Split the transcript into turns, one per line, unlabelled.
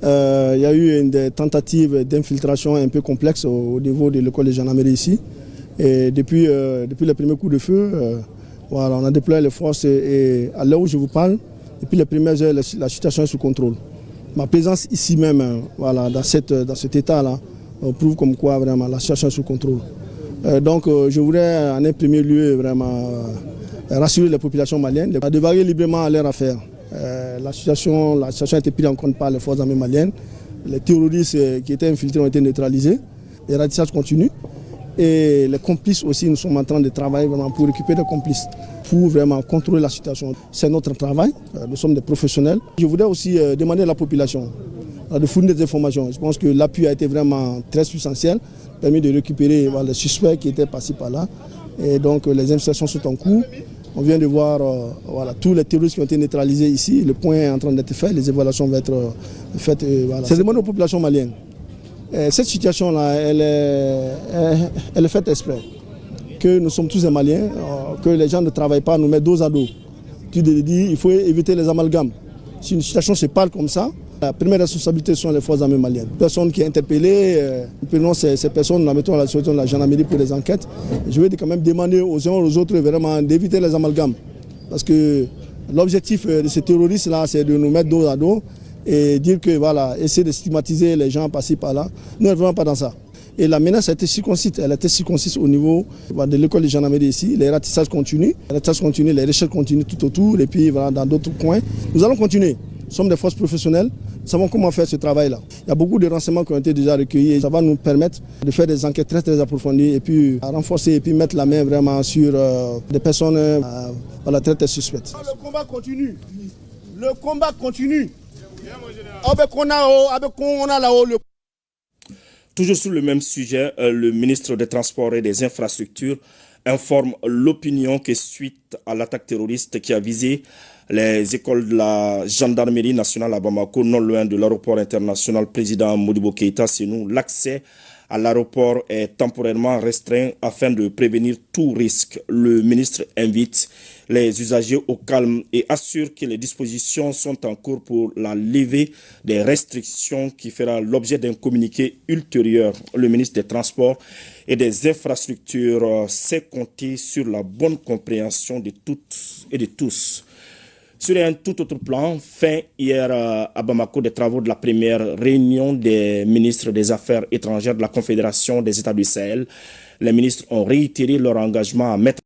Il y a eu des tentatives d'infiltration un peu complexes au niveau de l'école de gendarmerie ici. Et depuis le premier coup de feu, voilà, on a déployé les forces et à l'heure où je vous parle, depuis les premières heures, la situation est sous contrôle. Ma présence ici même, voilà, dans cet état-là, prouve comme quoi vraiment la situation est sous contrôle. Donc je voudrais en un premier lieu vraiment rassurer les populations maliennes de varier librement à leur affaire. La situation a été prise en compte par les forces armées maliennes. Les terroristes qui étaient infiltrés ont été neutralisés. Les ratissages continuent. Et les complices aussi, nous sommes en train de travailler vraiment pour récupérer des complices, pour vraiment contrôler la situation. C'est notre travail, nous sommes des professionnels. Je voudrais aussi demander à la population de fournir des informations. Je pense que l'appui a été vraiment très substantiel, permis de récupérer les suspects qui étaient passés par là. Et donc les investigations sont en cours. On vient de voir tous les terroristes qui ont été neutralisés ici. Le point est en train d'être fait, les évaluations vont être faites. Voilà. C'est demandé aux populations maliennes. Cette situation-là, elle est faite exprès. Que nous sommes tous des Maliens, que les gens ne travaillent pas, nous mettent dos à dos. Tu te dis, il faut éviter les amalgames. Si une situation se parle comme ça, la première responsabilité sont les forces armées maliennes. Personne qui est interpellée, nous prenons ces personnes, nous la mettons à la situation de la gendarmerie pour des enquêtes. Je vais quand même demander aux uns aux autres vraiment d'éviter les amalgames. Parce que l'objectif de ces terroristes-là, c'est de nous mettre dos à dos et dire que voilà, essayer de stigmatiser les gens passés par là. Nous ne vraiment pas dans ça. Et la menace a été circonscrite. Elle a été circonscrite au niveau de l'école de gendarmerie ici. Les ratissages continuent, les recherches continuent tout autour et puis voilà, dans d'autres coins. Nous allons continuer. Nous sommes des forces professionnelles. Nous savons comment faire ce travail-là. Il y a beaucoup de renseignements qui ont été déjà recueillis et ça va nous permettre de faire des enquêtes très très approfondies et puis à renforcer et puis mettre la main vraiment sur des personnes très très suspectes.
Le combat continue. Le combat continue.
Toujours sur le même sujet, le ministre des Transports et des Infrastructures informe l'opinion que suite à l'attaque terroriste qui a visé les écoles de la gendarmerie nationale à Bamako, non loin de l'aéroport international président Modibo Keïta Sénou, l'accès à l'aéroport est temporairement restreint afin de prévenir tout risque. Le ministre invite les usagers au calme et assure que les dispositions sont en cours pour la levée des restrictions qui fera l'objet d'un communiqué ultérieur. Le ministre des Transports et des Infrastructures sait compter sur la bonne compréhension de toutes et de tous. Sur un tout autre plan, fin hier à Bamako des travaux de la première réunion des ministres des Affaires étrangères de la Confédération des États du Sahel. Les ministres ont réitéré leur engagement à mettre